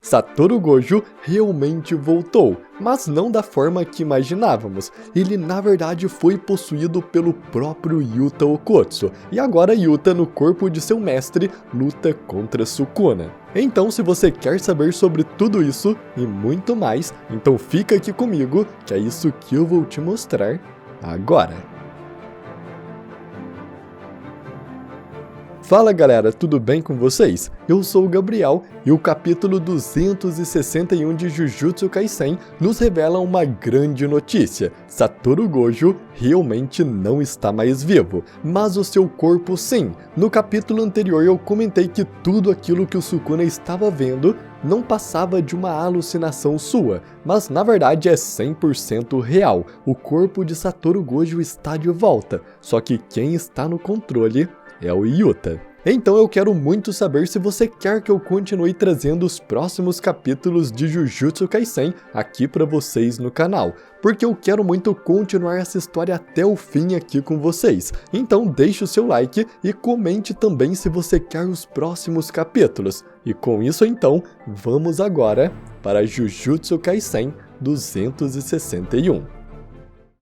Satoru Gojo realmente voltou, mas não da forma que imaginávamos. Ele na verdade foi possuído pelo próprio Yuta Okkotsu, e agora Yuta, no corpo de seu mestre, luta contra Sukuna. Então, se você quer saber sobre tudo isso e muito mais, então fica aqui comigo, que é isso que eu vou te mostrar agora. Fala galera, tudo bem com vocês? Eu sou o Gabriel e o capítulo 261 de Jujutsu Kaisen nos revela uma grande notícia. Satoru Gojo realmente não está mais vivo, mas o seu corpo sim. No capítulo anterior eu comentei que tudo aquilo que o Sukuna estava vendo não passava de uma alucinação sua, mas na verdade é 100% real. O corpo de Satoru Gojo está de volta, só que quem está no controle é o Yuta. Então eu quero muito saber se você quer que eu continue trazendo os próximos capítulos de Jujutsu Kaisen aqui para vocês no canal, porque eu quero muito continuar essa história até o fim aqui com vocês. Então deixe o seu like e comente também se você quer os próximos capítulos. E com isso então, vamos agora para Jujutsu Kaisen 261.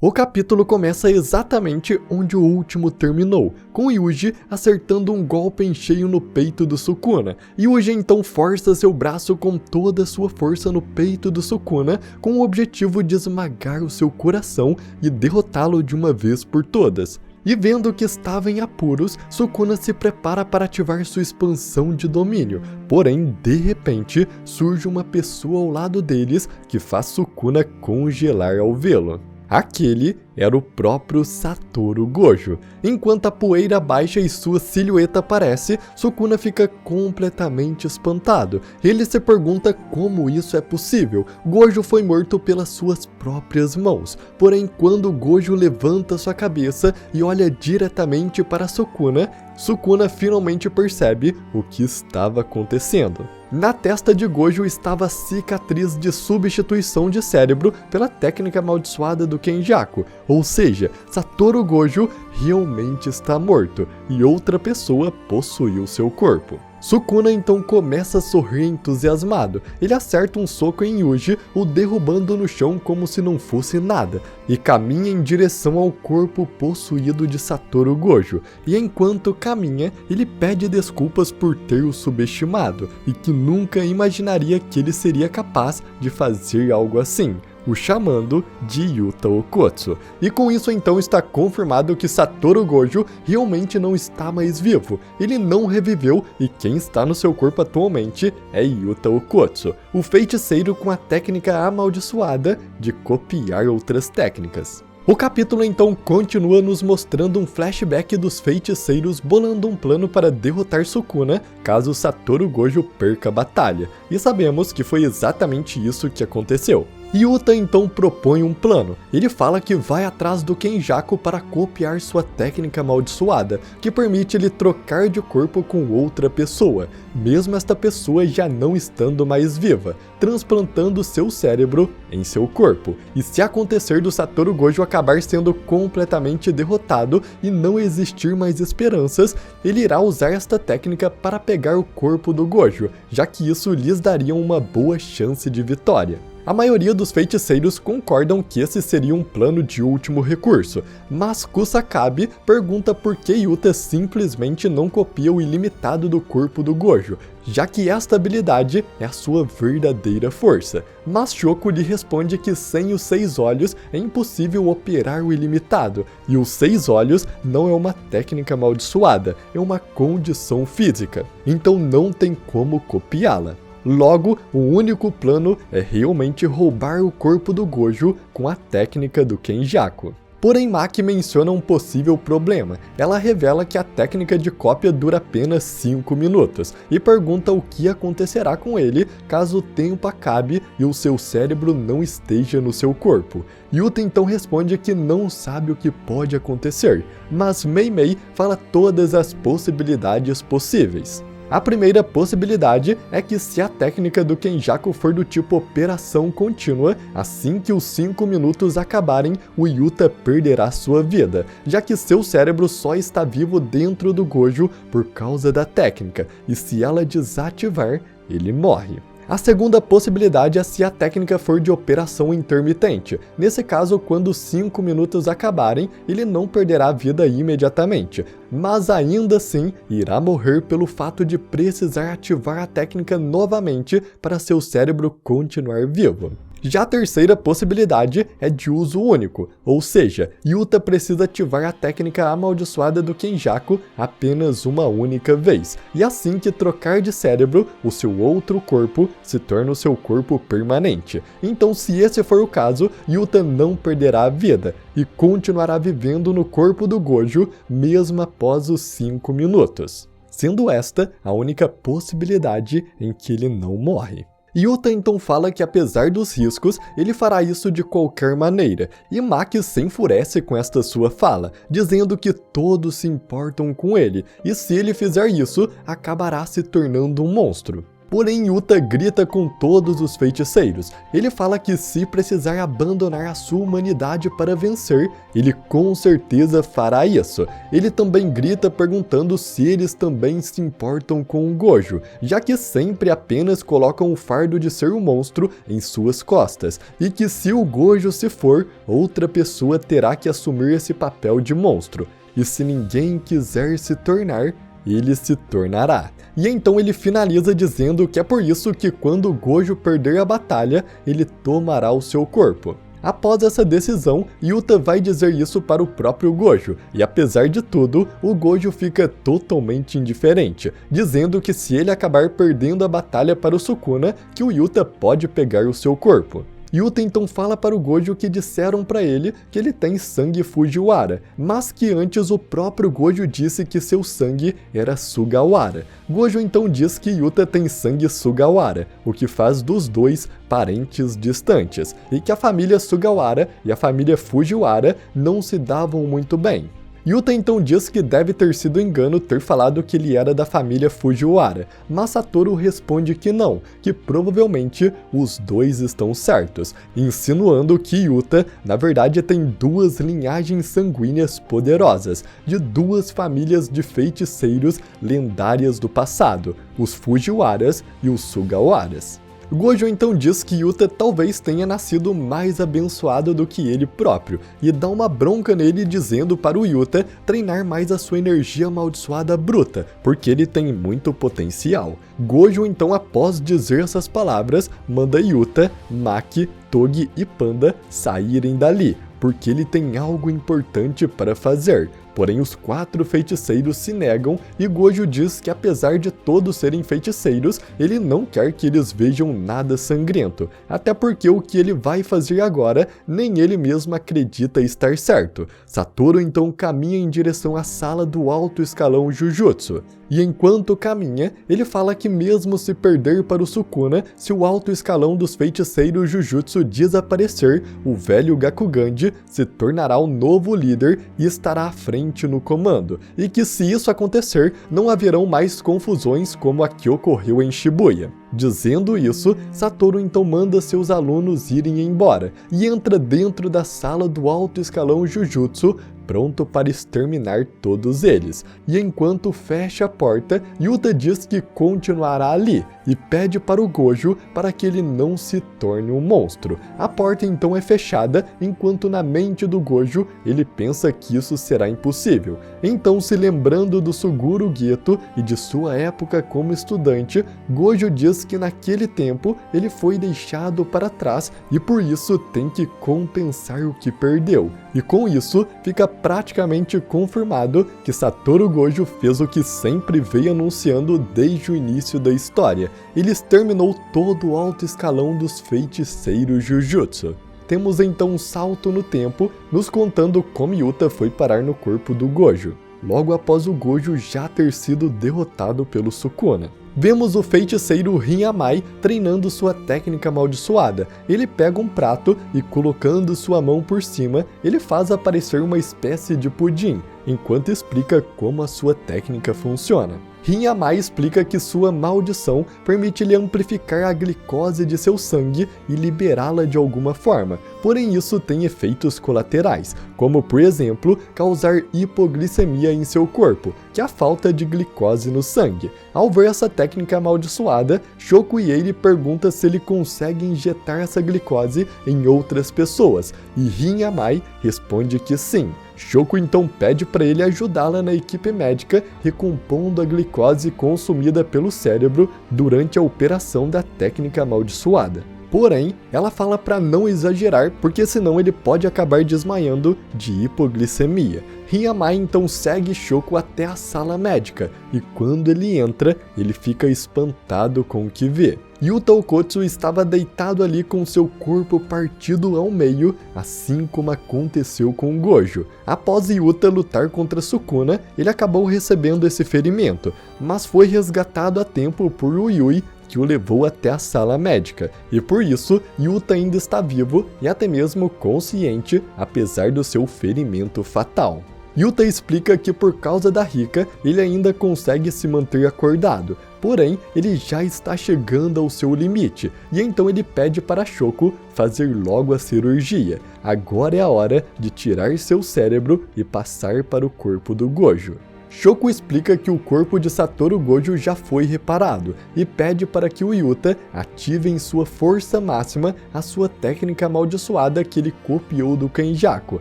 O capítulo começa exatamente onde o último terminou, com Yuji acertando um golpe em cheio no peito do Sukuna. Yuji então força seu braço com toda a sua força no peito do Sukuna, com o objetivo de esmagar o seu coração e derrotá-lo de uma vez por todas. E vendo que estava em apuros, Sukuna se prepara para ativar sua expansão de domínio. Porém, de repente, surge uma pessoa ao lado deles que faz Sukuna congelar ao vê-lo. Aquele era o próprio Satoru Gojo. Enquanto a poeira baixa e sua silhueta aparece, Sukuna fica completamente espantado. Ele se pergunta como isso é possível. Gojo foi morto pelas suas próprias mãos. Porém, quando Gojo levanta sua cabeça e olha diretamente para Sukuna, Sukuna finalmente percebe o que estava acontecendo. Na testa de Gojo estava a cicatriz de substituição de cérebro pela técnica amaldiçoada do Kenjaku, ou seja, Satoru Gojo realmente está morto e outra pessoa possuiu seu corpo. Sukuna então começa a sorrir entusiasmado. Ele acerta um soco em Yuji, o derrubando no chão como se não fosse nada, e caminha em direção ao corpo possuído de Satoru Gojo. E enquanto caminha, ele pede desculpas por ter o subestimado, e que nunca imaginaria que ele seria capaz de fazer algo assim, o chamando de Yuta Okkotsu. E com isso então está confirmado que Satoru Gojo realmente não está mais vivo. Ele não reviveu e quem está no seu corpo atualmente é Yuta Okkotsu, o feiticeiro com a técnica amaldiçoada de copiar outras técnicas. O capítulo então continua nos mostrando um flashback dos feiticeiros bolando um plano para derrotar Sukuna caso Satoru Gojo perca a batalha, e sabemos que foi exatamente isso que aconteceu. Yuta então propõe um plano. Ele fala que vai atrás do Kenjaku para copiar sua técnica amaldiçoada, que permite ele trocar de corpo com outra pessoa, mesmo esta pessoa já não estando mais viva, transplantando seu cérebro em seu corpo. E se acontecer do Satoru Gojo acabar sendo completamente derrotado e não existir mais esperanças, ele irá usar esta técnica para pegar o corpo do Gojo, já que isso lhes daria uma boa chance de vitória. A maioria dos feiticeiros concordam que esse seria um plano de último recurso, mas Kusakabe pergunta por que Yuta simplesmente não copia o ilimitado do corpo do Gojo, já que esta habilidade é a sua verdadeira força. Mas Shoko lhe responde que sem os 6 olhos é impossível operar o ilimitado, e os 6 olhos não é uma técnica amaldiçoada, é uma condição física, então não tem como copiá-la. Logo, o único plano é realmente roubar o corpo do Gojo com a técnica do Kenjaku. Porém, Maki menciona um possível problema. Ela revela que a técnica de cópia dura apenas 5 minutos e pergunta o que acontecerá com ele caso o tempo acabe e o seu cérebro não esteja no seu corpo. Yuta então responde que não sabe o que pode acontecer, mas Mei Mei fala todas as possibilidades possíveis. A primeira possibilidade é que se a técnica do Kenjaku for do tipo operação contínua, assim que os 5 minutos acabarem, o Yuta perderá sua vida, já que seu cérebro só está vivo dentro do Gojo por causa da técnica, e se ela desativar, ele morre. A segunda possibilidade é se a técnica for de operação intermitente. Nesse caso, quando 5 minutos acabarem, ele não perderá a vida imediatamente, mas ainda assim irá morrer pelo fato de precisar ativar a técnica novamente para seu cérebro continuar vivo. Já a terceira possibilidade é de uso único, ou seja, Yuta precisa ativar a técnica amaldiçoada do Kenjaku apenas uma única vez, e assim que trocar de cérebro, o seu outro corpo se torna o seu corpo permanente. Então, se esse for o caso, Yuta não perderá a vida e continuará vivendo no corpo do Gojo mesmo após os 5 minutos, sendo esta a única possibilidade em que ele não morre. Yuta então fala que apesar dos riscos, ele fará isso de qualquer maneira, e Maki se enfurece com esta sua fala, dizendo que todos se importam com ele, e se ele fizer isso, acabará se tornando um monstro. Porém, Yuta grita com todos os feiticeiros. Ele fala que se precisar abandonar a sua humanidade para vencer, ele com certeza fará isso. Ele também grita perguntando se eles também se importam com o Gojo, já que sempre apenas colocam o fardo de ser um monstro em suas costas, e que se o Gojo se for, outra pessoa terá que assumir esse papel de monstro. E se ninguém quiser se tornar, ele se tornará. E então ele finaliza dizendo que é por isso que quando o Gojo perder a batalha, ele tomará o seu corpo. Após essa decisão, Yuta vai dizer isso para o próprio Gojo, e apesar de tudo, o Gojo fica totalmente indiferente, dizendo que se ele acabar perdendo a batalha para o Sukuna, que o Yuta pode pegar o seu corpo. Yuta então fala para o Gojo que disseram para ele que ele tem sangue Fujiwara, mas que antes o próprio Gojo disse que seu sangue era Sugawara. Gojo então diz que Yuta tem sangue Sugawara, o que faz dos dois parentes distantes, e que a família Sugawara e a família Fujiwara não se davam muito bem. Yuta então diz que deve ter sido engano ter falado que ele era da família Fujiwara, mas Satoru responde que não, que provavelmente os dois estão certos, insinuando que Yuta, na verdade, tem duas linhagens sanguíneas poderosas, de duas famílias de feiticeiros lendárias do passado, os Fujiwaras e os Sugawaras. Gojo então diz que Yuta talvez tenha nascido mais abençoado do que ele próprio, e dá uma bronca nele dizendo para o Yuta treinar mais a sua energia amaldiçoada bruta, porque ele tem muito potencial. Gojo então, após dizer essas palavras, manda Yuta, Maki, Togi e Panda saírem dali, porque ele tem algo importante para fazer. Porém, os 4 feiticeiros se negam e Gojo diz que apesar de todos serem feiticeiros, ele não quer que eles vejam nada sangrento, até porque o que ele vai fazer agora, nem ele mesmo acredita estar certo. Satoru então caminha em direção à sala do alto escalão Jujutsu. E enquanto caminha, ele fala que mesmo se perder para o Sukuna, se o alto escalão dos feiticeiros Jujutsu desaparecer, o velho Gakugandi se tornará o novo líder e estará à frente no comando, e que se isso acontecer, não haverão mais confusões como a que ocorreu em Shibuya. Dizendo isso, Satoru então manda seus alunos irem embora, e entra dentro da sala do alto escalão Jujutsu, pronto para exterminar todos eles. E enquanto fecha a porta, Yuta diz que continuará ali, e pede para o Gojo para que ele não se torne um monstro. A porta então é fechada, enquanto na mente do Gojo ele pensa que isso será impossível. Então, se lembrando do Suguru Geto e de sua época como estudante, Gojo diz que naquele tempo ele foi deixado para trás e por isso tem que compensar o que perdeu. E com isso, fica praticamente confirmado que Satoru Gojo fez o que sempre veio anunciando desde o início da história. Ele exterminou todo o alto escalão dos feiticeiros Jujutsu. Temos então um salto no tempo, nos contando como Yuta foi parar no corpo do Gojo, logo após o Gojo já ter sido derrotado pelo Sukuna. Vemos o feiticeiro Rinamai treinando sua técnica amaldiçoada. Ele pega um prato e, colocando sua mão por cima, ele faz aparecer uma espécie de pudim, enquanto explica como a sua técnica funciona. Rinamai explica que sua maldição permite-lhe amplificar a glicose de seu sangue e liberá-la de alguma forma, porém isso tem efeitos colaterais, como por exemplo, causar hipoglicemia em seu corpo, que é a falta de glicose no sangue. Ao ver essa técnica amaldiçoada, Shoko Ieiri pergunta se ele consegue injetar essa glicose em outras pessoas, e Rin Yamai responde que sim. Shoko então pede para ele ajudá-la na equipe médica, recompondo a glicose consumida pelo cérebro durante a operação da técnica amaldiçoada. Porém, ela fala para não exagerar, porque senão ele pode acabar desmaiando de hipoglicemia. Rin Yamai então segue Shoko até a sala médica, e quando ele entra, ele fica espantado com o que vê. Yuta Okkotsu estava deitado ali com seu corpo partido ao meio, assim como aconteceu com Gojo. Após Yuta lutar contra Sukuna, ele acabou recebendo esse ferimento, mas foi resgatado a tempo por Uyui, que o levou até a sala médica, e por isso Yuta ainda está vivo e até mesmo consciente, apesar do seu ferimento fatal. Yuta explica que por causa da Rika, ele ainda consegue se manter acordado, porém ele já está chegando ao seu limite, e então ele pede para Shoko fazer logo a cirurgia. Agora é a hora de tirar seu cérebro e passar para o corpo do Gojo. Shoko explica que o corpo de Satoru Gojo já foi reparado e pede para que o Yuta ative em sua força máxima a sua técnica amaldiçoada que ele copiou do Kenjaku,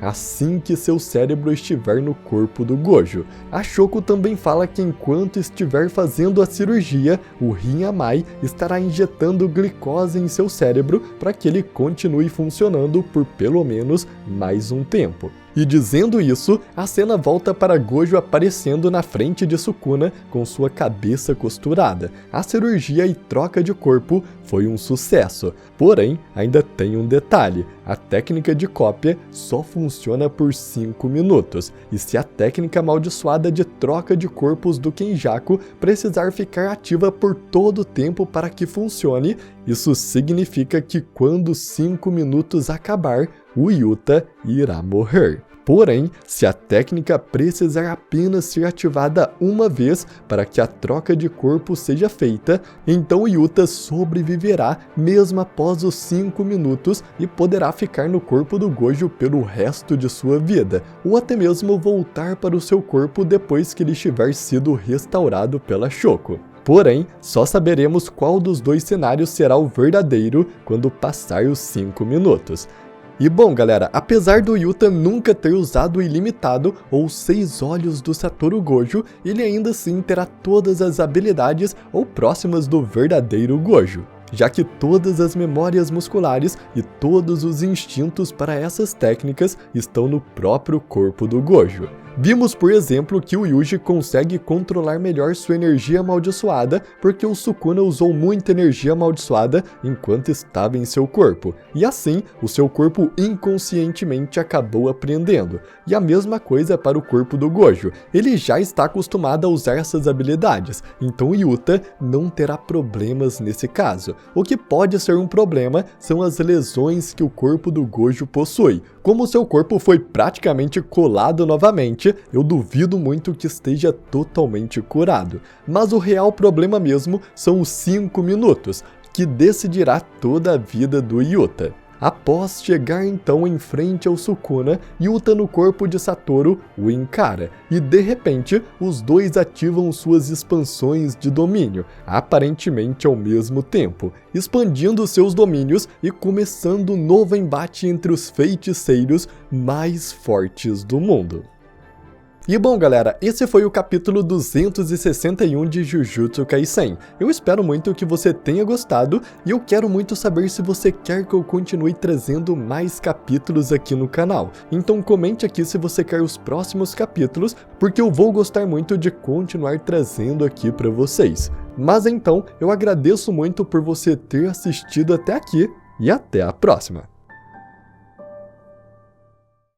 assim que seu cérebro estiver no corpo do Gojo. A Shoko também fala que enquanto estiver fazendo a cirurgia, o Rin Yamai estará injetando glicose em seu cérebro para que ele continue funcionando por pelo menos mais um tempo. E dizendo isso, a cena volta para Gojo aparecendo na frente de Sukuna com sua cabeça costurada. A cirurgia e troca de corpo foi um sucesso, porém ainda tem um detalhe: a técnica de cópia só funciona por 5 minutos, e se a técnica amaldiçoada de troca de corpos do Kenjaku precisar ficar ativa por todo o tempo para que funcione, isso significa que quando 5 minutos acabar, o Yuta irá morrer. Porém, se a técnica precisar apenas ser ativada uma vez para que a troca de corpo seja feita, então o Yuta sobreviverá mesmo após os 5 minutos e poderá ficar no corpo do Gojo pelo resto de sua vida, ou até mesmo voltar para o seu corpo depois que ele tiver sido restaurado pela Shoko. Porém, só saberemos qual dos dois cenários será o verdadeiro quando passar os 5 minutos. E bom galera, apesar do Yuta nunca ter usado o ilimitado ou 6 olhos do Satoru Gojo, ele ainda assim terá todas as habilidades ou próximas do verdadeiro Gojo, já que todas as memórias musculares e todos os instintos para essas técnicas estão no próprio corpo do Gojo. Vimos, por exemplo, que o Yuji consegue controlar melhor sua energia amaldiçoada porque o Sukuna usou muita energia amaldiçoada enquanto estava em seu corpo, e assim o seu corpo inconscientemente acabou aprendendo. E a mesma coisa para o corpo do Gojo, ele já está acostumado a usar essas habilidades, então o Yuta não terá problemas nesse caso. O que pode ser um problema são as lesões que o corpo do Gojo possui. Como seu corpo foi praticamente colado novamente, eu duvido muito que esteja totalmente curado. Mas o real problema mesmo são os 5 minutos, que decidirá toda a vida do Yuta. Após chegar então em frente ao Sukuna, Yuta no corpo de Satoru o encara, e de repente os dois ativam suas expansões de domínio, aparentemente ao mesmo tempo, expandindo seus domínios e começando um novo embate entre os feiticeiros mais fortes do mundo. E bom galera, esse foi o capítulo 261 de Jujutsu Kaisen. Eu espero muito que você tenha gostado e eu quero muito saber se você quer que eu continue trazendo mais capítulos aqui no canal. Então comente aqui se você quer os próximos capítulos, porque eu vou gostar muito de continuar trazendo aqui para vocês. Mas então, eu agradeço muito por você ter assistido até aqui e até a próxima!